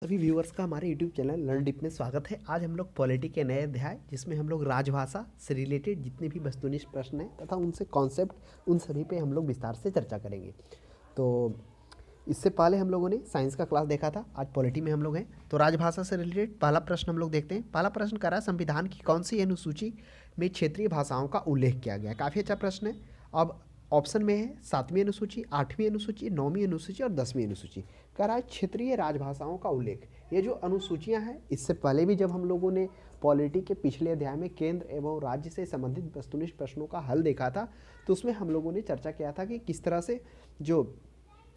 सभी व्यूअर्स का हमारे यूट्यूब चैनल लर्न डीप में स्वागत है। आज हम लोग पॉलिटी के नए अध्याय जिसमें हम लोग राजभाषा से रिलेटेड जितने भी वस्तुनिष्ठ प्रश्न हैं तथा उनसे कॉन्सेप्ट उन सभी पे हम लोग विस्तार से चर्चा करेंगे। तो इससे पहले हम लोगों ने साइंस का क्लास देखा था, आज पॉलिटी में हम लोग हैं। तो राजभाषा से रिलेटेड पहला प्रश्न हम लोग देखते हैं। पहला प्रश्न करा संविधान की कौन सी अनुसूची में क्षेत्रीय भाषाओं का उल्लेख किया गया है। काफ़ी अच्छा प्रश्न है। अब ऑप्शन में है 7वीं अनुसूची, 8वीं अनुसूची, 9वीं अनुसूची और 10वीं अनुसूची। कह रहा है क्षेत्रीय राजभाषाओं का उल्लेख। ये जो अनुसूचियां हैं, इससे पहले भी जब हम लोगों ने पॉलिटी के पिछले अध्याय में केंद्र एवं राज्य से संबंधित वस्तुनिष्ठ प्रश्नों का हल देखा था, तो उसमें हम लोगों ने चर्चा किया था कि किस तरह से जो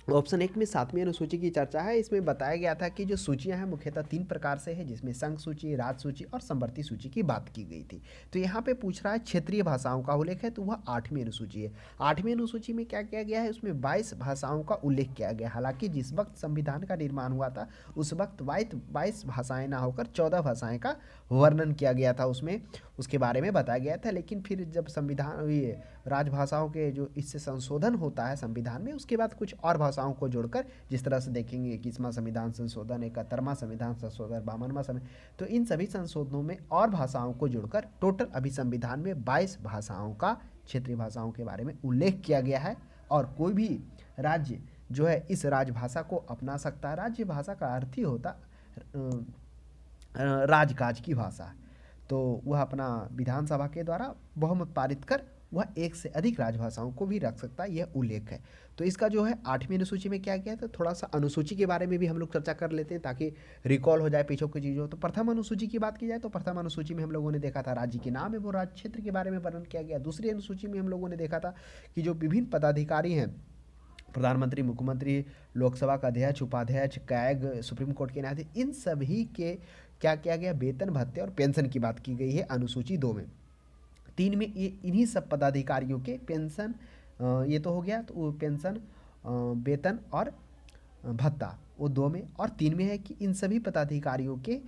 ऑप्शन 1 में 7वीं अनुसूची की चर्चा है, इसमें बताया गया था कि जो सूचियां हैं मुख्यतः 3 प्रकार से है, जिसमें संघ सूची, राज्य सूची और समवर्ती सूची की बात की गई थी। तो यहाँ पे पूछ रहा है क्षेत्रीय भाषाओं का उल्लेख है, तो वह 8वीं अनुसूची है। 8वीं अनुसूची में क्या किया गया है, उसमें 22 भाषाओं का उल्लेख किया गया। हालांकि जिस वक्त संविधान का निर्माण हुआ था उस वक्त 22 भाषाएं ना होकर 14 भाषाएं का वर्णन किया गया था, उसमें उसके बारे में बताया गया था। लेकिन फिर जब संविधान ये राजभाषाओं के जो इससे संशोधन होता है संविधान में, उसके बाद कुछ और भाषाओं को जोड़कर, जिस तरह से देखेंगे 21वां संविधान संशोधन, 71वां संविधान संशोधन, 52वां संविधान, तो इन सभी संशोधनों में और भाषाओं को जोड़कर टोटल अभी संविधान में 22 भाषाओं का क्षेत्रीय भाषाओं के बारे में उल्लेख किया गया है। और कोई भी राज्य जो है इस राजभाषा को अपना सकता है। राज्य भाषा का अर्थ ही होता राजकाज की भाषा। तो वह अपना विधानसभा के द्वारा बहुमत पारित कर वह एक से अधिक राजभाषाओं को भी रख सकता है, यह उल्लेख है। तो इसका जो है 8वीं अनुसूची में क्या किया है, तो थोड़ा सा अनुसूची के बारे में भी हम लोग चर्चा कर लेते हैं ताकि रिकॉल हो जाए पीछे की चीज़ों। तो प्रथम अनुसूची की बात की जाए तो प्रथम अनुसूची में हम लोगों ने देखा था राज्य के नाम है वो राज्य क्षेत्र के बारे में वर्णन किया गया। दूसरी अनुसूची में हम लोगों ने देखा था कि जो विभिन्न पदाधिकारी हैं, प्रधानमंत्री, मुख्यमंत्री, लोकसभा का अध्यक्ष, उपाध्यक्ष, कैग, सुप्रीम कोर्ट के न्यायाधीश, इन सभी के क्या किया गया, वेतन भत्ते और पेंशन की बात की गई है अनुसूची 2 में। 3 में ये इन्हीं सब पदाधिकारियों के पेंशन, ये तो हो गया, तो वो पेंशन, वेतन और भत्ता वो 2 में। और 3 में है कि इन सभी पदाधिकारियों के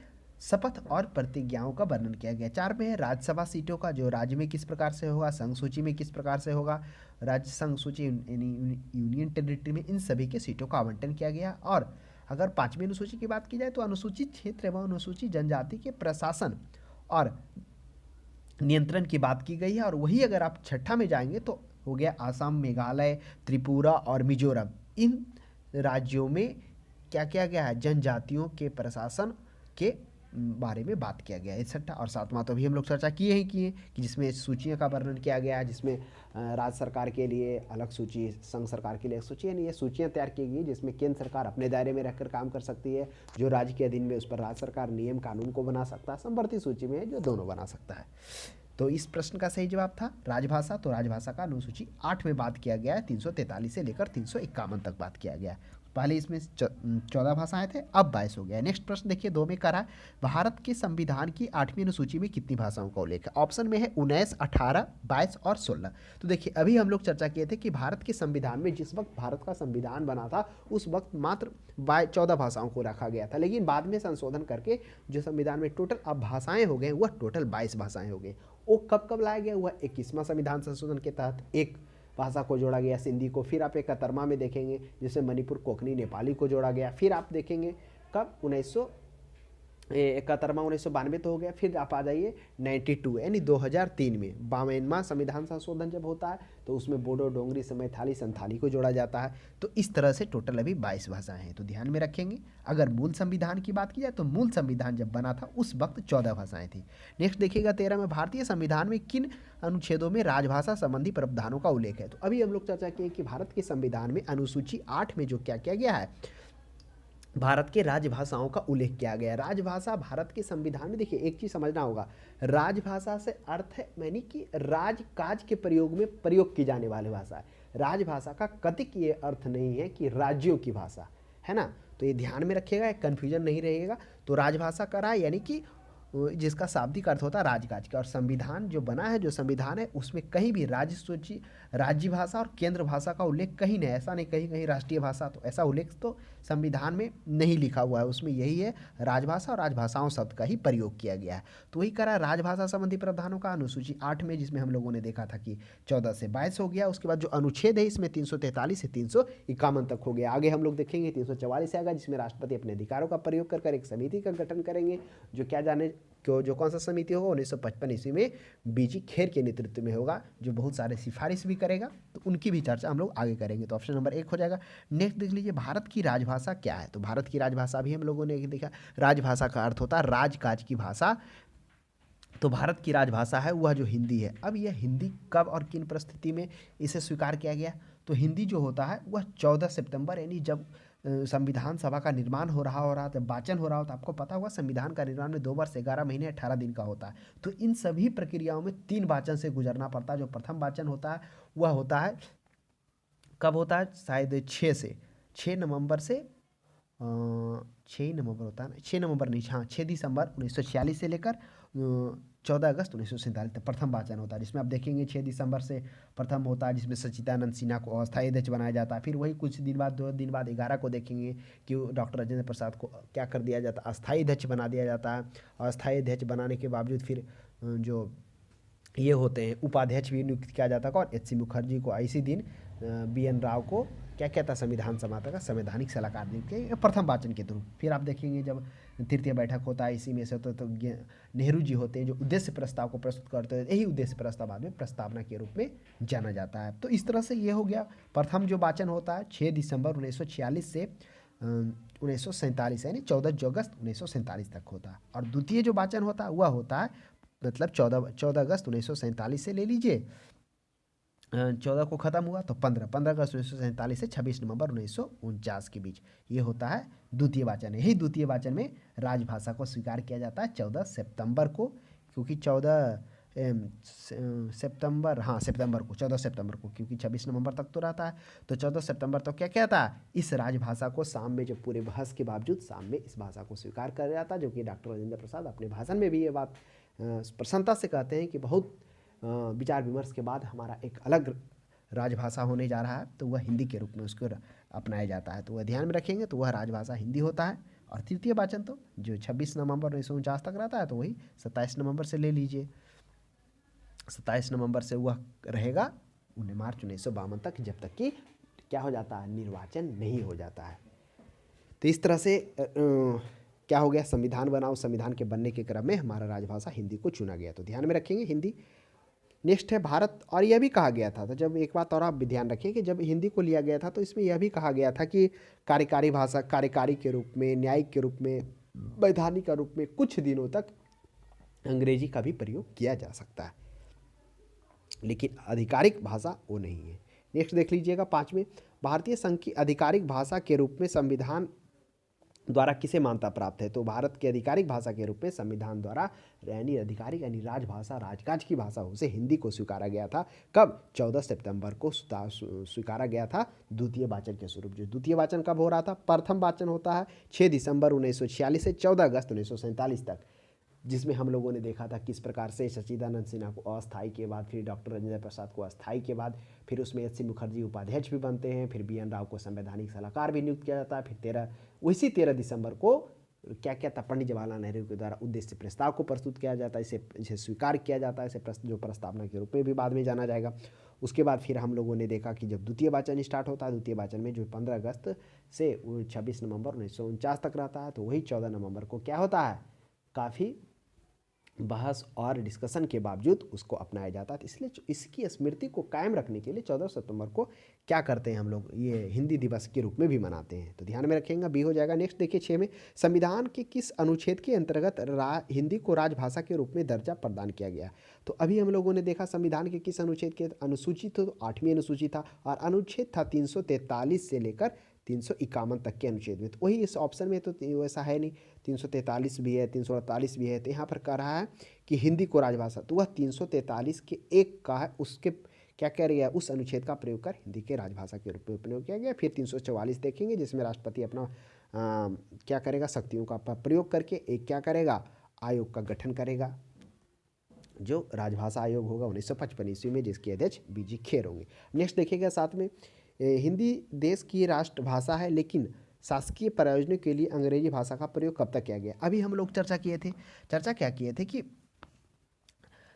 शपथ और प्रतिज्ञाओं का वर्णन किया गया। 4 में है राज्यसभा सीटों का, जो राज्य में किस प्रकार से होगा, संघ सूची में किस प्रकार से होगा, राज्य संघ सूची यूनियन टेरिटरी में, इन सभी के सीटों का आवंटन किया गया। और अगर 5वीं अनुसूची की बात की जाए तो अनुसूचित क्षेत्र एवं अनुसूचित जनजाति के प्रशासन और नियंत्रण की बात की गई है। और वही अगर आप छठा में जाएंगे तो हो गया असम, मेघालय, त्रिपुरा और मिजोरम। इन राज्यों में क्या किया गया है, जनजातियों के प्रशासन के बारे में बात किया गया है। छठा और सातवां तो अभी हम लोग चर्चा किए ही किए कि जिसमें सूचियों का वर्णन किया गया है, जिसमें राज्य सरकार के लिए अलग सूची, संघ सरकार के लिए एक सूची, यानी ये सूचियाँ तैयार की गई जिसमें केंद्र सरकार अपने दायरे में रहकर काम कर सकती है, जो राज्य के अधीन में उस पर राज्य सरकार नियम कानून को बना सकता है। समवर्ती सूची में है जो दोनों बना सकता है। तो इस प्रश्न का सही जवाब था राजभाषा। तो राजभाषा का अनुसूची 8 में बात किया गया है, 343 से लेकर 351 तक बात किया गया है। पहले इसमें 14 भाषाएं थे, अब 22 हो गया। नेक्स्ट प्रश्न देखिए 2 में करा, भारत के संविधान की 8वीं अनुसूची में कितनी भाषाओं का उल्लेख है। ऑप्शन में है 19, 18, 22 और 16। तो देखिए अभी हम लोग चर्चा किए थे कि भारत के संविधान में, जिस वक्त भारत का संविधान बना था उस वक्त मात्र 14 भाषाओं को रखा गया था, लेकिन बाद में संशोधन करके जो संविधान में टोटल अब भाषाएं हो गए वह टोटल 22 भाषाएं हो गई। वो कब कब लाया गया, वह 21वां संविधान संशोधन के तहत एक भाषा को जोड़ा गया, सिंधी को। फिर आप 71वां में देखेंगे जिसमें मणिपुर, कोंकणी, नेपाली को जोड़ा गया। फिर आप देखेंगे कब 71वां 1992 तो हो गया। फिर आप आ जाइए 92 यानी 2003 में 52वां संविधान संशोधन जब होता है तो उसमें बोडो, डोंगरी, मैथिली, संथाली को जोड़ा जाता है। तो इस तरह से टोटल अभी 22 भाषाएं हैं, तो ध्यान में रखेंगे। अगर मूल संविधान की बात की जाए तो मूल संविधान जब बना था उस वक्त 14 भाषाएं थी। नेक्स्ट देखिएगा 13 में, भारतीय संविधान में किन अनुच्छेदों में राजभाषा संबंधी प्रावधानों का उल्लेख है। तो अभी हम लोग चर्चा किए कि भारत के संविधान में अनुसूची 8 में जो क्या किया गया है, भारत के राजभाषाओं का उल्लेख किया गया। राजभाषा भारत के संविधान में, देखिए एक चीज समझना होगा, राजभाषा से अर्थ है यानी कि राजकाज के प्रयोग में प्रयोग की जाने वाली भाषा है। राजभाषा का कतिक ये अर्थ नहीं है कि राज्यों की भाषा है ना, तो ये ध्यान में रखिएगा, कन्फ्यूजन नहीं रहेगा। तो राजभाषा करा यानी कि जिसका शाब्दिक अर्थ होता है राजकाज का। और संविधान जो बना है, जो संविधान है, उसमें कहीं भी राज्य सूची, राज्य भाषा और केंद्र भाषा का उल्लेख कहीं नहीं, ऐसा नहीं कहीं कहीं राष्ट्रीय भाषा, तो ऐसा उल्लेख तो संविधान में नहीं लिखा हुआ है। उसमें यही है, राजभाषा और राजभाषाओं शब्द का ही प्रयोग किया गया है। तो वही करा राजभाषा संबंधी प्रावधानों का अनुसूची 8 में, जिसमें हम लोगों ने देखा था कि 14 से 22 हो गया। उसके बाद जो अनुच्छेद है इसमें 343 से 351 तक हो गया। आगे हम लोग देखेंगे 344 आएगा, जिसमें राष्ट्रपति अपने अधिकारों का प्रयोग कर एक समिति का गठन करेंगे, जो क्या जाने जो कौन सा समिति होगा 1955 ईस्वी में बीजी खेर के नेतृत्व में होगा, जो बहुत सारे सिफारिश भी करेगा। तो उनकी भी चर्चा हम लोग आगे करेंगे। तो ऑप्शन नंबर 1 हो जाएगा। नेक्स्ट देख लीजिए, भारत की राजभाषा क्या है। तो भारत की राजभाषा भी हम लोगों ने देखा, राजभाषा का अर्थ होता है राजकाज की भाषा। तो भारत की राजभाषा है वह जो हिंदी है। अब यह हिंदी कब और किन परिस्थिति में इसे स्वीकार किया गया। तो हिंदी जो होता है वह 14 सितंबर, यानी जब संविधान सभा का निर्माण हो रहा, जब वाचन हो रहा हो। तो आपको पता होगा संविधान का निर्माण में 2 वर्ष 11 महीने 18 दिन का होता है। तो इन सभी प्रक्रियाओं में 3 वाचन से गुजरना पड़ता है। जो प्रथम वाचन होता है वह होता है, कब होता है, शायद 6 नवंबर से 6 नवंबर होता है ना, 6 नवंबर नहीं, हाँ 6 दिसंबर 1946 से लेकर 14 अगस्त 1947 तक प्रथम वाचन होता है। जिसमें आप देखेंगे 6 दिसंबर से प्रथम होता है, जिसमें सच्चिदानंद सिन्हा को अस्थायी अध्यक्ष बनाया जाता है। फिर वही कुछ दिन बाद, 2 दिन बाद 11 को देखेंगे कि डॉक्टर राजेंद्र प्रसाद को क्या कर दिया जाता है, अस्थायी अध्यक्ष बना दिया जाता है। अस्थायी अध्यक्ष बनाने के बावजूद फिर जो ये होते हैं उपाध्यक्ष भी नियुक्त किया जाता है। और एच सी मुखर्जी को इसी दिन बी एन राव को क्या कहता है, संविधान सभा का संवैधानिक सलाहकार नियुक्त किया प्रथम वाचन के थ्रू। फिर आप देखेंगे जब तृतीय बैठक होता है इसी में से, तो नेहरू जी होते हैं जो उद्देश्य प्रस्ताव को प्रस्तुत करते हैं। यही उद्देश्य प्रस्ताव बाद में प्रस्तावना के रूप में जाना जाता है। तो इस तरह से ये हो गया। प्रथम जो वाचन होता है 6 दिसंबर 1946 से 1947, यानी 14 अगस्त 1947 तक होता है। और द्वितीय जो वाचन होता है वह होता है, मतलब 14 अगस्त 1947 से ले लीजिए, 14 को ख़त्म हुआ तो 15 अगस्त 1947 से 26 नवंबर 1949 के बीच ये होता है द्वितीय वाचन। यही द्वितीय वाचन में राजभाषा को स्वीकार किया जाता है 14 सितंबर को, क्योंकि 14 सितंबर, हाँ सितंबर को, 14 सितंबर को, क्योंकि 26 नवंबर तक तो रहता है। तो 14 सितंबर तक क्या कहता है, इस राजभाषा को शाम में, जब पूरे बहस के बावजूद शाम में इस भाषा को स्वीकार कर जाता है। जो कि डॉक्टर राजेंद्र प्रसाद अपने भाषण में भी ये बात प्रसन्नता से कहते हैं कि बहुत विचार विमर्श के बाद हमारा एक अलग राजभाषा होने जा रहा है, तो वह हिंदी के रूप में उसको अपनाया जाता है। तो वह ध्यान में रखेंगे, तो वह राजभाषा हिंदी होता है। और तृतीय वाचन तो जो 26 नवंबर 1949 तक रहता है, तो वही 27 नवंबर से ले लीजिए। 27 नवंबर से वह रहेगा 19 मार्च 1952 तक, जब तक कि क्या हो जाता है, निर्वाचन नहीं हो जाता है। तो इस तरह से क्या हो गया, संविधान बना, उस संविधान के बनने के क्रम में हमारा राजभाषा हिंदी को चुना गया। तो ध्यान में रखेंगे हिंदी। नेक्स्ट है भारत। और यह भी कहा गया था, तो जब एक बात और आप भी ध्यान रखें कि जब हिंदी को लिया गया था तो इसमें यह भी कहा गया था कि कार्यकारी भाषा, कार्यकारी के रूप में, न्यायिक के रूप में, वैधानिक के रूप में कुछ दिनों तक अंग्रेजी का भी प्रयोग किया जा सकता है, लेकिन आधिकारिक भाषा वो नहीं है। नेक्स्ट देख लीजिएगा 5वें, भारतीय संघ की आधिकारिक भाषा के रूप में संविधान द्वारा किसे मान्यता प्राप्त है। तो भारत की आधिकारिक भाषा के रूप में संविधान द्वारा, यानी आधिकारिक यानी राजभाषा, राजकाज की भाषा उसे हिंदी को स्वीकारा गया था। कब, 14 सितंबर को स्वीकारा गया था द्वितीय वाचन के स्वरूप। जो द्वितीय वाचन कब हो रहा था, प्रथम वाचन होता है 6 दिसंबर 1946 से 14 अगस्त 1947 तक, जिसमें हम लोगों ने देखा था किस प्रकार से सच्चिदानंद सिन्हा को अस्थायी के बाद, फिर डॉक्टर राजेंद्र प्रसाद को अस्थायी के बाद, फिर उसमें एच सी मुखर्जी उपाध्यक्ष भी बनते हैं, फिर बी एन राव को संवैधानिक सलाहकार भी नियुक्त किया जाता है। फिर उसी 13 दिसंबर को क्या क्या था, पंडित जवाहरलाल नेहरू के द्वारा उद्देश्य प्रस्ताव को प्रस्तुत किया जाता है, इसे स्वीकार किया जाता है, इसे जो प्रस्तावना के रूप में भी बाद में जाना जाएगा। उसके बाद फिर हम लोगों ने देखा कि जब द्वितीय वाचन स्टार्ट होता है, द्वितीय वाचन में जो 15 अगस्त से 26 नवंबर 1949 तक रहता है, तो वही 14 नवंबर को क्या होता है, काफ़ी बहस और डिस्कशन के बावजूद उसको अपनाया जाता है। तो इसलिए इसकी स्मृति को कायम रखने के लिए 14 सितंबर को क्या करते हैं हम लोग, ये हिंदी दिवस के रूप में भी मनाते हैं। तो ध्यान में रखेंगे, बी हो जाएगा। नेक्स्ट देखिए 6 में, संविधान के किस अनुच्छेद के अंतर्गत हिंदी को राजभाषा के रूप में दर्जा प्रदान किया गया। तो अभी हम लोगों ने देखा संविधान के किस अनुच्छेद के, अनुसूची तो 8वीं अनुसूची था, और अनुच्छेद था 343 से लेकर 351 तक के अनुच्छेद में। तो वही इस ऑप्शन में तो वैसा है नहीं, 343 भी है, 348 भी है। तो यहाँ पर कह रहा है कि हिंदी को राजभाषा, तो वह 343 के एक का है, उसके क्या कह रही है, उस अनुच्छेद का प्रयोग कर हिंदी के राजभाषा के रूप में प्रयोग किया गया। फिर 344 देखेंगे, जिसमें राष्ट्रपति अपना क्या करेगा, शक्तियों का प्रयोग करके एक क्या करेगा, आयोग का गठन करेगा, जो राजभाषा आयोग होगा 1955 ईस्वी में, जिसके अध्यक्ष बीजी खेर होंगे। नेक्स्ट देखिएगा साथ में, हिंदी देश की राष्ट्रभाषा है, लेकिन शासकीय प्रयोजनों के लिए अंग्रेजी भाषा का प्रयोग कब तक किया गया। अभी हम लोग चर्चा क्या किए थे कि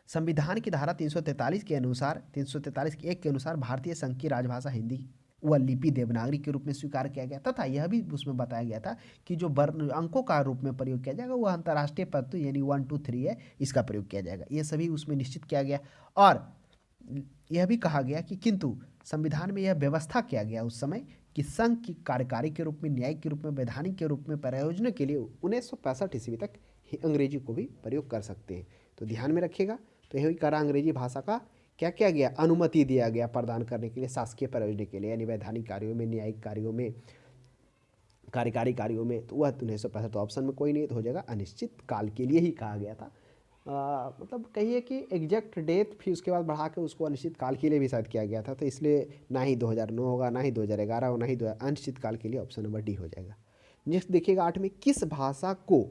संविधान की धारा 343 के अनुसार, 343 के 1 के अनुसार भारतीय संघ की राजभाषा हिंदी व लिपि देवनागरी के रूप में स्वीकार किया गया तथा यह भी उसमें बताया गया था कि जो वर्ण अंकों का रूप में प्रयोग किया जाएगा वह अंतर्राष्ट्रीय पद यानी 1 2 3 है, इसका प्रयोग किया जाएगा। ये सभी उसमें निश्चित किया गया और यह भी कहा गया कि किंतु संविधान में यह व्यवस्था किया गया उस समय कि संघ की कार्यकारी के रूप में, न्यायिक के रूप में, वैधानिक के रूप में प्रयोजनों के लिए 1965 ईस्वी तक अंग्रेजी को भी प्रयोग कर सकते हैं। तो ध्यान में रखिएगा। तो यही करा अंग्रेजी भाषा का क्या किया गया, अनुमति दिया गया प्रदान करने के लिए शासकीय प्रयोजन के लिए, यानी वैधानिक कार्यों में, न्यायिक कार्यों में, कार्यकारी कार्यों में। तो वह 1965 तो ऑप्शन में कोई नहीं, तो हो जाएगा अनिश्चित काल के लिए ही कहा गया था। मतलब कहिए कि एग्जैक्ट डेट फिर उसके बाद बढ़ा के उसको अनिश्चित काल के लिए भी शायद किया गया था, तो इसलिए ना ही 2009 होगा, ना ही 2011 हो, ना ही अनिश्चित काल के लिए ऑप्शन नंबर डी हो जाएगा। नेक्स्ट देखिएगा 8 में, किस भाषा को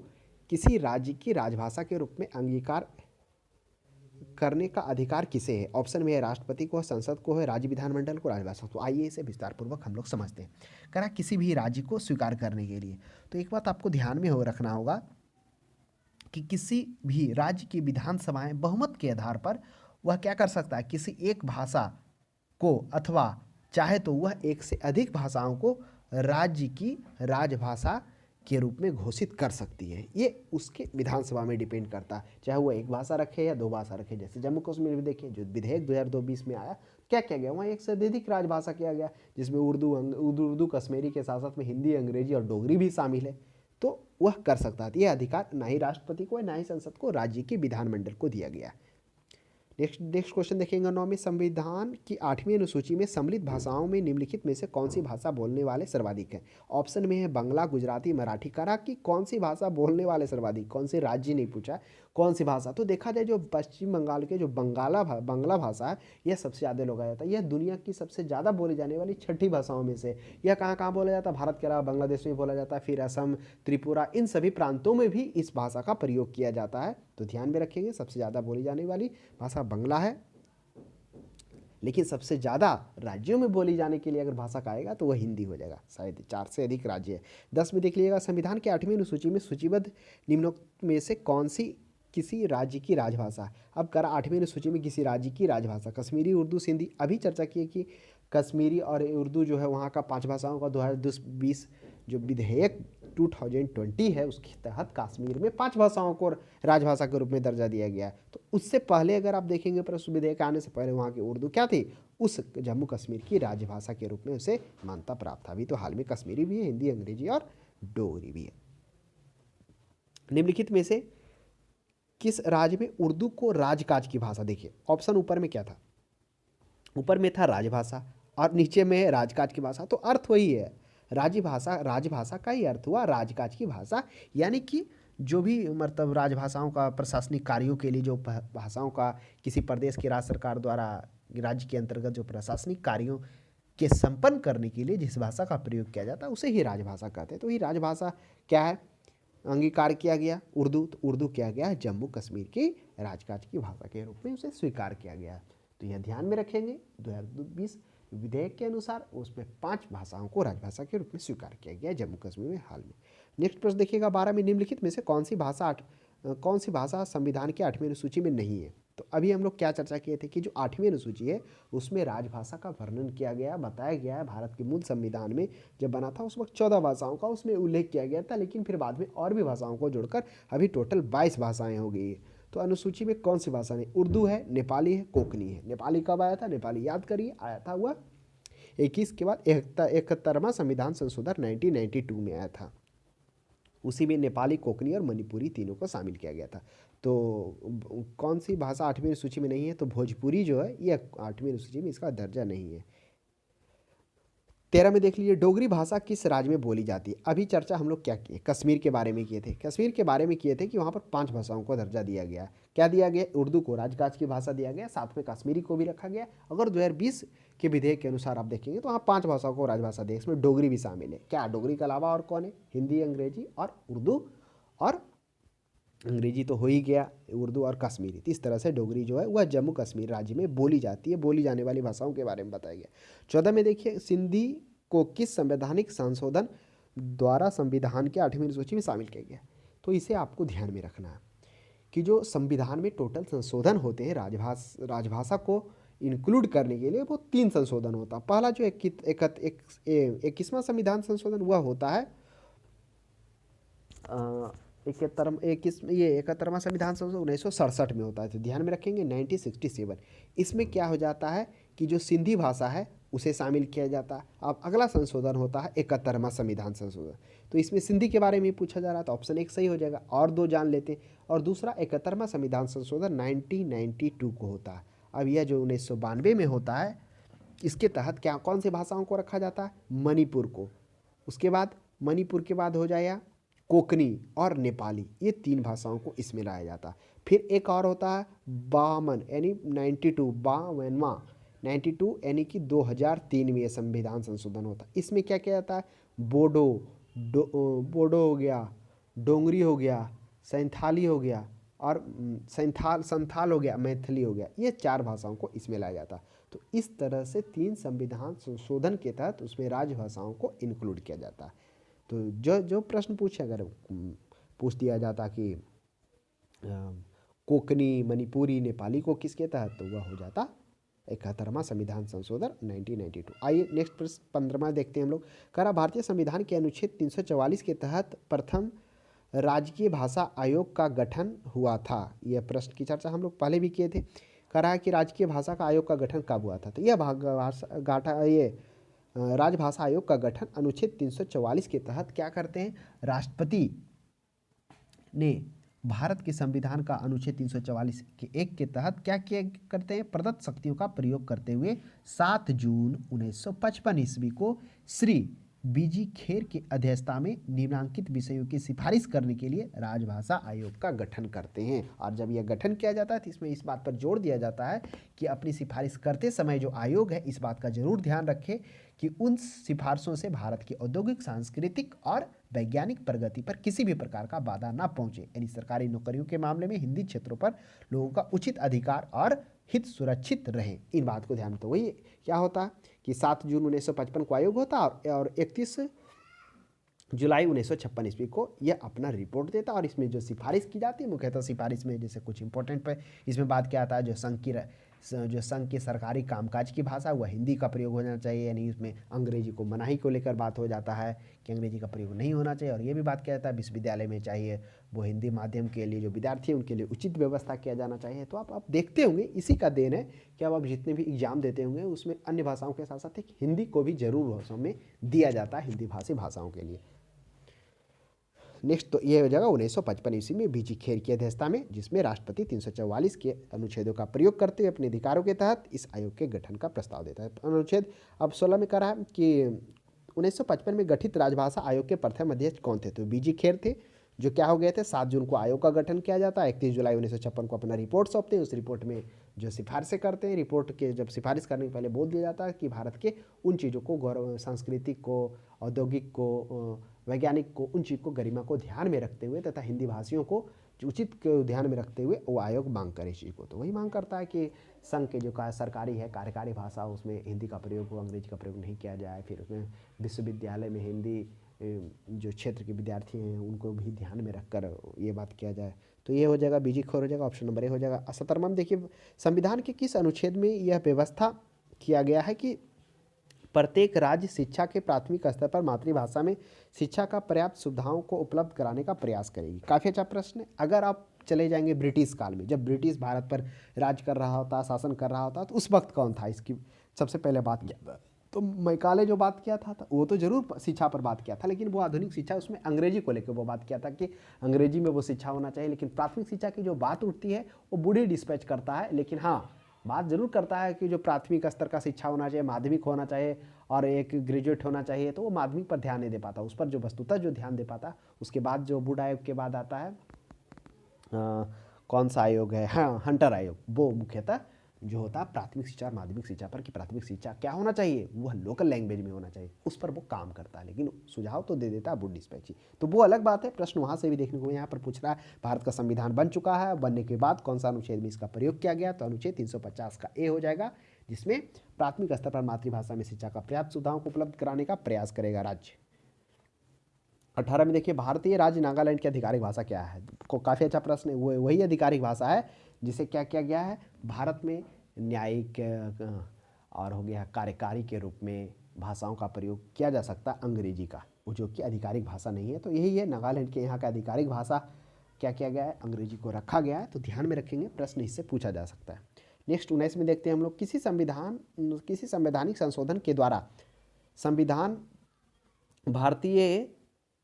किसी राज्य की राजभाषा के रूप में अंगीकार करने का अधिकार किसे है। ऑप्शन में है राष्ट्रपति को, संसद को है, राज्य विधानमंडल को, राजभाषा। तो आइए इसे विस्तार पूर्वक हम लोग समझते हैं। करा किसी भी राज्य को स्वीकार करने के लिए, तो एक बात आपको ध्यान में रखना होगा कि किसी भी राज्य की विधानसभाएं बहुमत के आधार पर वह क्या कर सकता है, किसी एक भाषा को अथवा चाहे तो वह एक से अधिक भाषाओं को राज्य की राजभाषा के रूप में घोषित कर सकती है। ये उसके विधानसभा में डिपेंड करता है, चाहे वो एक भाषा रखे या दो भाषा रखे। जैसे जम्मू कश्मीर में देखिए, जो विधेयक 2020 में आया, क्या किया गया, वहाँ एक से अधिक राजभाषा किया गया, जिसमें उर्दू कश्मीरी के साथ साथ में हिंदी, अंग्रेजी और डोगरी भी शामिल है। तो वह कर सकता है। यह अधिकार ना ही राष्ट्रपति को, ना ही संसद को, राज्य के विधानमंडल को दिया गया। नेक्स्ट क्वेश्चन देखेंगे 9 में, संविधान की 8वीं अनुसूची में सम्मिलित भाषाओं में निम्नलिखित में से कौन सी भाषा बोलने वाले सर्वाधिक हैं। ऑप्शन में है बांग्ला, गुजराती, मराठी। करा कि कौन सी भाषा बोलने वाले सर्वाधिक, कौन से राज्य नहीं पूछा, कौन सी भाषा। तो देखा जाए जो पश्चिम बंगाल के जो बांग्ला भाषा है, यह सबसे ज़्यादा लोग आ जाता है। यह दुनिया की सबसे ज़्यादा बोली जाने वाली 6ठी भाषाओं में से। यह कहाँ कहाँ बोला जाता है, भारत के अलावा बांग्लादेश में बोला जाता है, फिर असम, त्रिपुरा, इन सभी प्रांतों में भी इस भाषा का प्रयोग किया जाता है। तो ध्यान में रखेंगे, सबसे ज़्यादा बोली जाने वाली भाषा बांग्ला है, लेकिन सबसे ज़्यादा राज्यों में बोली जाने के लिए अगर भाषा का आएगा तो वह हिंदी हो जाएगा। शायद 4 से अधिक राज्य है। 10 में देख लीजिएगा, संविधान के 8वीं अनुसूची में सूचीबद्ध निम्नोक्त में से कौन सी किसी राज्य की राजभाषा। अब करा 8वीं अनुसूची में किसी राज्य की राजभाषा, कश्मीरी, उर्दू, सिंधी। अभी चर्चा की है कि कश्मीरी और उर्दू जो है वहाँ का 5 भाषाओं का 2020 जो विधेयक 2020 है, उसके तहत कश्मीर में 5 भाषाओं को राजभाषा के रूप में दर्जा दिया गया है। तो उससे पहले अगर आप देखेंगे, पर उस विधेयक आने से पहले वहाँ की उर्दू क्या थी, उस जम्मू कश्मीर की राजभाषा के रूप में उसे मान्यता प्राप्त था। अभी तो हाल में कश्मीरी भी है, हिंदी, अंग्रेजी और डोगरी भी है। निम्नलिखित में से किस राज्य में उर्दू को राजकाज की भाषा। देखिए ऑप्शन ऊपर में क्या था, ऊपर में था राजभाषा और नीचे में है राजकाज की भाषा। तो अर्थ वही है, राजभाषा का ही अर्थ हुआ राजकाज की भाषा, यानी कि जो भी मतलब राजभाषाओं का प्रशासनिक कार्यों के लिए जो भाषाओं का किसी प्रदेश की राज्य सरकार द्वारा राज्य के अंतर्गत जो प्रशासनिक कार्यों के संपन्न करने के लिए जिस भाषा का प्रयोग किया जाता है उसे ही राजभाषा कहते हैं। तो ये राजभाषा क्या है, अंगीकार किया गया उर्दू। तो उर्दू किया गया है जम्मू कश्मीर की राजकाज की भाषा के रूप में उसे स्वीकार किया गया। तो यह ध्यान में रखेंगे, 2020 विधेयक के अनुसार उसमें 5 भाषाओं को राजभाषा के रूप में स्वीकार किया गया जम्मू कश्मीर में हाल में। नेक्स्ट प्रश्न देखिएगा 12 में, निम्नलिखित में से कौन सी भाषा संविधान की 8वीं अनुसूची में नहीं है। तो अभी हम लोग क्या चर्चा किए थे कि जो 8वीं अनुसूची है उसमें राजभाषा का वर्णन किया गया, बताया गया है। भारत के मूल संविधान में जब बना था उस वक्त 14 भाषाओं का उसमें उल्लेख किया गया था, लेकिन फिर बाद में और भी भाषाओं को जोड़कर अभी टोटल 22 भाषाएं हो गई है। तो अनुसूची में कौन सी भाषा नहीं, उर्दू है, नेपाली है, कोंकणी है। नेपाली कब आया था, नेपाली याद करिए, आया था वह 21 के बाद 71वां संविधान संशोधन 1992 में आया था। उसी में नेपाली, कोंकणी और मणिपुरी तीनों को शामिल किया गया था। तो कौन सी भाषा 8वीं सूची में नहीं है, तो भोजपुरी जो है ये 8वीं सूची में इसका दर्जा नहीं है। 13 में देख लीजिए, डोगरी भाषा किस राज्य में बोली जाती है। अभी चर्चा हम लोग क्या किए, कश्मीर के बारे में किए थे। कश्मीर के बारे में किए थे कि वहाँ पर 5 भाषाओं को दर्जा दिया गया। क्या दिया गया, उर्दू को राजकाज की भाषा दिया गया, साथ में कश्मीरी को भी रखा गया। अगर 2020 के विधेयक के अनुसार आप देखेंगे तो वहाँ 5 भाषाओं को राजभाषा दिया, इसमें डोगरी भी शामिल है। क्या डोगरी के अलावा और कौन है, हिंदी, अंग्रेजी और उर्दू और अंग्रेजी तो हो ही गया, उर्दू और कश्मीरी। तो इस तरह से डोगरी जो है वह जम्मू कश्मीर राज्य में बोली जाती है, बोली जाने वाली भाषाओं के बारे में बताया गया। 14 में देखिए, सिंधी को किस संवैधानिक संशोधन द्वारा संविधान के 8वीं अनुसूची में शामिल किया गया। तो इसे आपको ध्यान में रखना है कि जो संविधान में टोटल संशोधन होते हैं राजभाषा को इंक्लूड करने के लिए, वो 3 संशोधन होता है। पहला जो 21वां संविधान संशोधन वह होता है 71वां संविधान संशोधन 1967 में होता है। तो ध्यान में रखेंगे 1967। इसमें क्या हो जाता है कि जो सिंधी भाषा है उसे शामिल किया जाता है। अब अगला संशोधन होता है 71वां संविधान संशोधन। तो इसमें सिंधी के बारे में पूछा जा रहा है, तो ऑप्शन 1 सही हो जाएगा। और 2 जान लेते हैं। और दूसरा 71वां संविधान संशोधन 1992 को होता है। अब यह जो 1992 में होता है, इसके तहत क्या कौन सी भाषाओं को रखा जाता है? मणिपुर को। उसके बाद मणिपुर के बाद हो जाएगा कोंकणी और नेपाली, ये 3 भाषाओं को इसमें लाया जाता है। फिर एक और होता है बामन यानी 92वां 92 यानी कि 2003 में ये संविधान संशोधन होता है। इसमें क्या किया जाता है? बोडो हो गया, डोंगरी हो गया, सैंथाली हो गया और संथाल हो गया, मैथिली हो गया, ये 4 भाषाओं को इसमें लाया जाता है। तो इस तरह से 3 संविधान संशोधन के तहत उसमें राजभाषाओं को इंक्लूड किया जाता है। तो जो जो प्रश्न पूछे, अगर पूछ दिया जाता कि कोंकणी, मणिपुरी, नेपाली को किसके तहत, तो वह हो जाता 71वां संविधान संशोधन 1992। आइए नेक्स्ट प्रश्न 15वां देखते हैं हम लोग। कह रहा भारतीय संविधान के अनुच्छेद 344 के तहत प्रथम राजकीय भाषा आयोग का गठन हुआ था। यह प्रश्न की चर्चा हम लोग पहले भी किए थे। कह रहा है कि राजकीय भाषा का आयोग का गठन कब हुआ था। तो यह राजभाषा आयोग का गठन अनुच्छेद 344 के तहत क्या करते हैं? राष्ट्रपति ने भारत के संविधान का अनुच्छेद 344 के 1 के तहत क्या किया करते हैं? प्रदत्त शक्तियों का प्रयोग करते हुए 7 जून 1955 ईस्वी को श्री बीजी खेर की अध्यक्षता में निम्नांकित विषयों की सिफारिश करने के लिए राजभाषा आयोग का गठन करते हैं। और जब यह गठन किया जाता है तो इसमें इस बात पर जोर दिया जाता है कि अपनी सिफारिश करते समय जो आयोग है इस बात का जरूर ध्यान रखे कि उन सिफारिशों से भारत की औद्योगिक, सांस्कृतिक और वैज्ञानिक प्रगति पर किसी भी प्रकार का बाधा ना पहुंचे। यानी सरकारी नौकरियों के मामले में हिंदी क्षेत्रों पर लोगों का उचित अधिकार और हित सुरक्षित रहे। इन बात को ध्यान में, तो वही क्या होता कि 7 जून 1955 को आयोग होता और 31 जुलाई 1956 ईस्वी को यह अपना रिपोर्ट देता। और इसमें जो सिफारिश की जाती है, मुख्यतः सिफारिश में जैसे कुछ इंपॉर्टेंट पे इसमें बात क्या आता है, जो संघ की सरकारी कामकाज की भाषा वह हिंदी का प्रयोग होना चाहिए। यानी इसमें अंग्रेजी को मनाही को लेकर बात हो जाता है कि अंग्रेजी का प्रयोग नहीं होना चाहिए। और ये भी बात किया जाता है विश्वविद्यालय में चाहिए वो हिंदी माध्यम के लिए जो विद्यार्थी हैं उनके लिए उचित व्यवस्था किया जाना चाहिए। तो आप देखते होंगे, इसी का देन है कि अब आप जितने भी एग्जाम देते होंगे उसमें अन्य भाषाओं के साथ साथ एक हिंदी को भी जरूर भाषाओं में दिया जाता है, हिंदी भाषी भाषाओं के लिए। नेक्स्ट तो ये हो जाएगा 1955 ईस्वी में बीजी खेर की अध्यक्षता में, जिसमें राष्ट्रपति 344 के अनुच्छेदों का प्रयोग करते हुए अपने अधिकारों के तहत इस आयोग के गठन का प्रस्ताव देता है। अनुच्छेद अब 16 में कह रहा है कि 1955 में गठित राजभाषा आयोग के प्रथम अध्यक्ष कौन थे? तो बीजी खेर थे, जो क्या हो गए थे 7 जून को आयोग का गठन किया जाता है। 31 जुलाई 1956 को अपना रिपोर्ट सौंपते हैं। उस रिपोर्ट में जो सिफारिशें करते हैं, रिपोर्ट के जब सिफारिश करने के पहले बोल दिया जाता है कि भारत के उन चीज़ों को, गौरव, सांस्कृतिक को, औद्योगिक को, वैज्ञानिक को, उन चीज़ को, गरिमा को ध्यान में रखते हुए तथा हिंदी भाषियों को उचित को ध्यान में रखते हुए वो आयोग मांग करे इस चीज़ को। तो वही मांग करता है कि संघ के जो सरकारी है, कार्यकारी भाषा, उसमें हिंदी का प्रयोग हो, अंग्रेजी का प्रयोग नहीं किया जाए। फिर उसमें विश्वविद्यालय में हिंदी जो क्षेत्र के विद्यार्थी हैं उनको भी ध्यान में रखकर ये बात किया जाए। तो ये हो जाएगा बीजी खोर हो जाएगा, ऑप्शन नंबर ए हो जाएगा। 17वां में देखिए, संविधान के किस अनुच्छेद में यह व्यवस्था किया गया है कि प्रत्येक राज्य शिक्षा के प्राथमिक स्तर पर मातृभाषा में शिक्षा का पर्याप्त सुविधाओं को उपलब्ध कराने का प्रयास करेगी। काफ़ी अच्छा प्रश्न है। अगर आप चले जाएंगे ब्रिटिश काल में, जब ब्रिटिश भारत पर राज कर रहा होता, शासन कर रहा होता, तो उस वक्त कौन था इसकी सबसे पहले बात किया? तो मैकाले जो बात किया था वो तो जरूर शिक्षा पर बात किया था, लेकिन वो आधुनिक शिक्षा, उसमें अंग्रेजी को लेकर वो बात किया था कि अंग्रेजी में वो शिक्षा होना चाहिए। लेकिन प्राथमिक शिक्षा की जो बात उठती है वो बूढ़ी डिस्पैच करता है। लेकिन हाँ, बात जरूर करता है कि जो प्राथमिक स्तर का शिक्षा होना चाहिए, माध्यमिक होना चाहिए और एक ग्रेजुएट होना चाहिए। तो वो माध्यमिक पर ध्यान नहीं दे पाता, उस पर जो वस्तुतः जो ध्यान दे पाता। उसके बाद जो वुड आयोग के बाद आता है कौन सा आयोग है, हाँ, हंटर आयोग, वो मुख्यतः जो होता है प्राथमिक शिक्षा और माध्यमिक शिक्षा पर, कि प्राथमिक शिक्षा क्या होना चाहिए, वह लोकल लैंग्वेज में होना चाहिए, उस पर वो काम करता है, लेकिन सुझाव तो दे देता है वुड डिस्पैची। तो वो अलग बात है, प्रश्न वहाँ से भी देखने को यहाँ पर पूछ रहा है। भारत का संविधान बन चुका है, बनने के बाद कौन सा अनुच्छेद में इसका प्रयोग किया गया, तो अनुच्छेद 350 का ए हो जाएगा, जिसमें प्राथमिक स्तर पर मातृभाषा में शिक्षा का पर्याप्त सुविधाओं को उपलब्ध कराने का प्रयास करेगा राज्य। 18 में देखिए, भारतीय राज्य नागालैंड की आधिकारिक भाषा क्या है, काफ़ी अच्छा प्रश्न है। वो वही आधिकारिक भाषा है जिसे क्या किया गया है, भारत में न्यायिक और हो गया कार्यकारी के रूप में भाषाओं का प्रयोग किया जा सकता है अंग्रेजी का, वो जो कि आधिकारिक भाषा नहीं है। तो यही है नागालैंड के यहाँ का आधिकारिक भाषा क्या किया गया है, अंग्रेजी को रखा गया है। तो ध्यान में रखेंगे, प्रश्न इससे पूछा जा सकता है। नेक्स्ट 19 में देखते हैं हम लोग, किसी संवैधानिक संशोधन के द्वारा भारतीय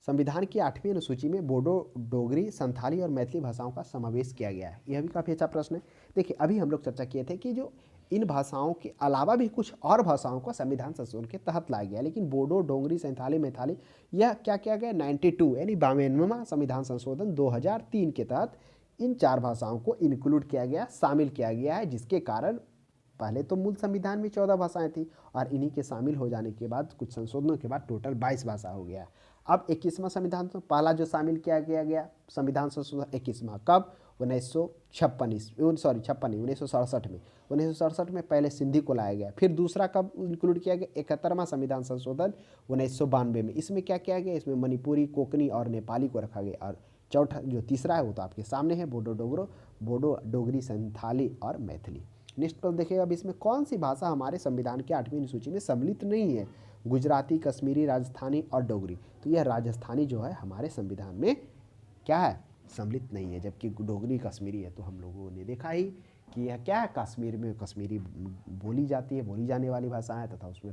संविधान की 8वीं अनुसूची में बोडो, डोगरी, संथाली और मैथिली भाषाओं का समावेश किया गया है। यह भी काफ़ी अच्छा प्रश्न है। देखिए, अभी हम लोग चर्चा किए थे कि जो इन भाषाओं के अलावा भी कुछ और भाषाओं को संविधान संशोधन के तहत लाया गया, लेकिन बोडो, डोगरी, संथाली, मैथिली यह क्या किया गया, 92 यानी 52वां संविधान संशोधन 2003 के तहत इन 4 भाषाओं को इंक्लूड किया गया, शामिल किया गया है, जिसके कारण पहले तो मूल संविधान में 14 भाषाएं थी और इन्हीं के शामिल हो जाने के बाद कुछ संशोधनों के बाद टोटल 22 भाषा हो गया। अब 21वां संविधान, तो पहला जो शामिल किया गया संविधान संशोधन 21वां, कब, 1967 में 1967 में पहले सिंधी को लाया गया। फिर दूसरा कब इंक्लूड किया गया, 71वां संविधान संशोधन 1992 में। इसमें क्या किया गया, इसमें मणिपुरी, कोंकणी और नेपाली को रखा गया। और चौथा जो तीसरा है वो तो आपके सामने है, बोडो, डोगरी, संथाली और मैथिली। नेक्स्ट पर देखिएगा, अब इसमें कौन सी भाषा हमारे संविधान की 8वीं अनुसूची में सम्मिलित नहीं है, गुजराती, कश्मीरी, राजस्थानी और डोगरी। तो यह राजस्थानी जो है हमारे संविधान में क्या है, सम्मिलित नहीं है, जबकि डोगरी, कश्मीरी है। तो हम लोगों ने देखा ही कि यह क्या है, कश्मीर में कश्मीरी बोली जाती है, बोली जाने वाली भाषा है, तथा उसमें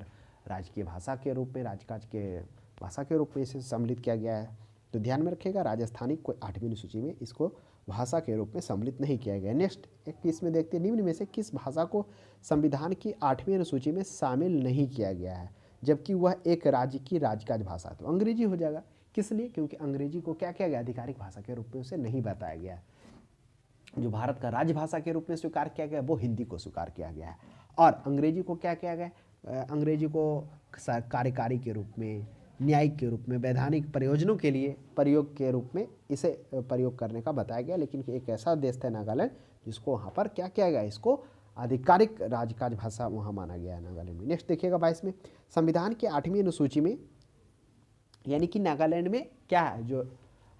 राजकीय भाषा के रूप में, राजकाज के भाषा के रूप में इसे सम्मिलित किया गया है। तो ध्यान में रखिएगा, राजस्थानी को 8वीं अनुसूची में इसको भाषा के रूप में सम्मिलित नहीं किया गया। नेक्स्ट 21 में देखते हैं, निम्न में से किस भाषा को संविधान की 8वीं अनुसूची में शामिल नहीं किया गया है, जबकि वह एक राज्य की राजकाज भाषा। तो अंग्रेजी हो जाएगा। किस लिए, क्योंकि अंग्रेजी को क्या किया गया, आधिकारिक भाषा के रूप में उसे नहीं बताया गया। जो भारत का राजभाषा के रूप में स्वीकार किया गया वो हिंदी को स्वीकार किया गया है, और अंग्रेजी को क्या किया गया, अंग्रेजी को कार्यकारी के रूप में, न्यायिक के रूप में, वैधानिक प्रयोजनों के लिए प्रयोग के रूप में इसे प्रयोग करने का बताया गया। लेकिन एक ऐसा देश था नागालैंड जिसको वहाँ पर क्या किया गया, इसको आधिकारिक राजकाज भाषा वहाँ माना गया है नागालैंड में। नेक्स्ट देखिएगा 22 में, संविधान की 8वीं अनुसूची में यानी कि नागालैंड में क्या है, जो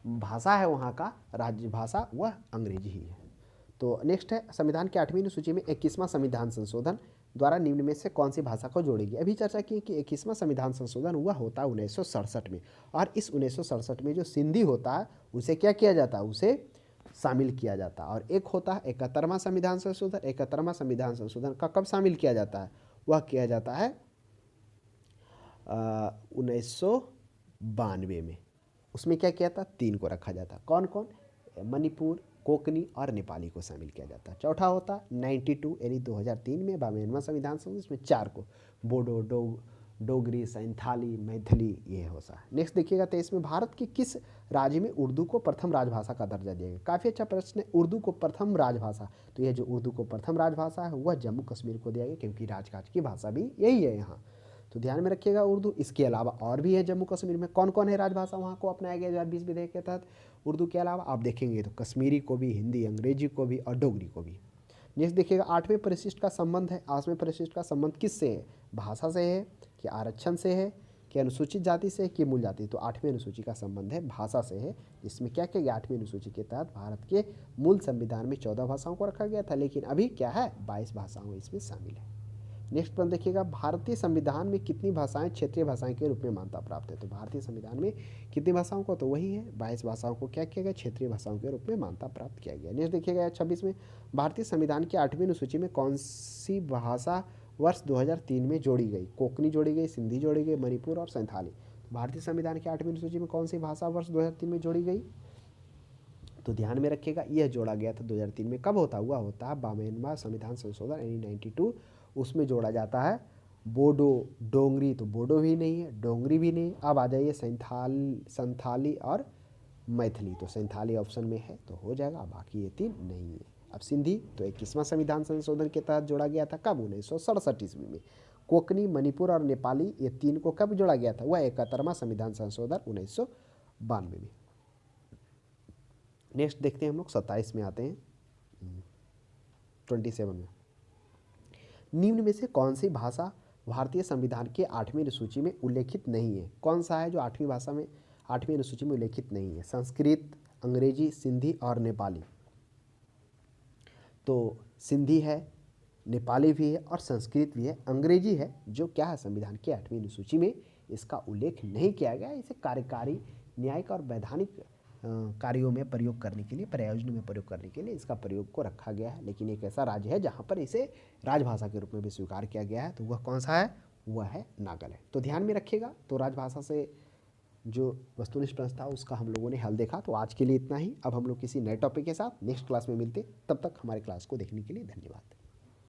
भाषा है वहाँ का राज्य भाषा वह अंग्रेजी ही है। तो नेक्स्ट है, संविधान की 8वीं अनुसूची में 21वां संविधान संशोधन द्वारा निम्न में से कौन सी भाषा को जोड़ेगी। अभी चर्चा की कि 21वां संविधान संशोधन हुआ होता है 1967 में, और इस 1967 में जो सिंधी होता है उसे क्या किया जाता है, उसे शामिल किया जाता है। और एक होता है 71वां संविधान संशोधन। 71वां संविधान संशोधन का कब शामिल किया जाता है, वह किया जाता है 1992 में। उसमें क्या किया था, 3 को रखा जाता। कौन कौन, मणिपुर, कोंकणी और नेपाली को शामिल किया जाता। चौथा होता 92 यानी 2003 में 52वां संविधान संशोधन, इसमें 4 को, बोडो, डोगरी, संथाली, मैथिली ये होता है। नेक्स्ट देखिएगा 23 में, भारत के किस राज्य में उर्दू को प्रथम राजभाषा का दर्जा दिया गया। काफ़ी अच्छा प्रश्न है, उर्दू को प्रथम राजभाषा। तो यह जो उर्दू को प्रथम राजभाषा है वह जम्मू कश्मीर को दिया गया, क्योंकि राजकाज की भाषा भी यही है यहाँ। तो ध्यान में रखिएगा उर्दू। इसके अलावा और भी है जम्मू कश्मीर में, कौन कौन है राजभाषा वहाँ को अपनाया गया 2020 विधेयक के तहत। उर्दू के अलावा आप देखेंगे तो कश्मीरी को भी, हिंदी, अंग्रेजी को भी और डोगरी को भी। नेक्स्ट देखिएगा 8वें परिशिष्ट का संबंध है, 8वें परिशिष्ट का संबंध किससे है, भाषा से है कि आरक्षण से है कि अनुसूचित जाति से है कि मूल जाति। तो 8वीं अनुसूची का संबंध है भाषा से है, जिसमें क्या किया गया, 8वीं अनुसूची के तहत भारत के मूल संविधान में 14 भाषाओं को रखा गया था, लेकिन अभी क्या है 22 भाषाओं इसमें शामिल है। नेक्स्ट पर देखिएगा, भारतीय संविधान में कितनी भाषाएं क्षेत्रीय भाषाएं के रूप में मान्यता प्राप्त है। तो भारतीय संविधान में कितनी भाषाओं को, तो वही है 22 भाषाओं को क्या किया गया, क्षेत्रीय भाषाओं के रूप में मान्यता प्राप्त किया गया। नेक्स्ट देखिएगा 26 में, भारतीय संविधान की 8वीं अनुसूची में कौन सी भाषा वर्ष 2003 में जोड़ी गई। कोंकणी जोड़ी गई, सिंधी जोड़ी गई, मणिपुर और संथाली। भारतीय संविधान की 8वीं अनुसूची में कौन सी भाषा वर्ष 2003 में जोड़ी गई, तो ध्यान में रखिएगा यह जोड़ा गया था 2003 में। कब होता हुआ होता है 52वां संविधान संशोधन यानी 92, उसमें जोड़ा जाता है बोडो, डोंगरी। तो बोडो भी नहीं है, डोंगरी भी नहीं। अब आ जाइए संथाली और मैथिली। तो संथाली ऑप्शन में है तो हो जाएगा, बाकी ये 3 नहीं है। अब सिंधी तो 21वां संविधान संशोधन के तहत जोड़ा गया था, कब? 1967 ईस्वी में। कोंकणी, मणिपुर और नेपाली, ये तीन को कब जोड़ा गया था? वह 71वां संविधान संशोधन 1992 में। नेक्स्ट देखते हैं हम लोग 27 में आते हैं, 27 में। निम्न में से कौन सी भाषा भारतीय संविधान के 8वीं अनुसूची में उल्लेखित नहीं है? कौन सा है जो 8वीं अनुसूची में उल्लेखित नहीं है? संस्कृत, अंग्रेजी, सिंधी और नेपाली। तो सिंधी है, नेपाली भी है और संस्कृत भी है। अंग्रेजी है जो क्या है, संविधान की 8वीं अनुसूची में इसका उल्लेख नहीं किया गया। इसे कार्यकारी, न्यायिक और वैधानिक कार्यों में प्रयोग करने के लिए, प्रयोजनों में प्रयोग करने के लिए इसका प्रयोग को रखा गया है। लेकिन एक ऐसा राज्य है जहाँ पर इसे राजभाषा के रूप में भी स्वीकार किया गया है, तो वह कौन सा है? वह है नागालैंड। तो ध्यान में रखिएगा। तो राजभाषा से जो वस्तुनिष्ठ प्रश्न था उसका हम लोगों ने हल देखा। तो आज के लिए इतना ही। अब हम लोग किसी नए टॉपिक के साथ नेक्स्ट क्लास में मिलते। तब तक हमारे क्लास को देखने के लिए धन्यवाद।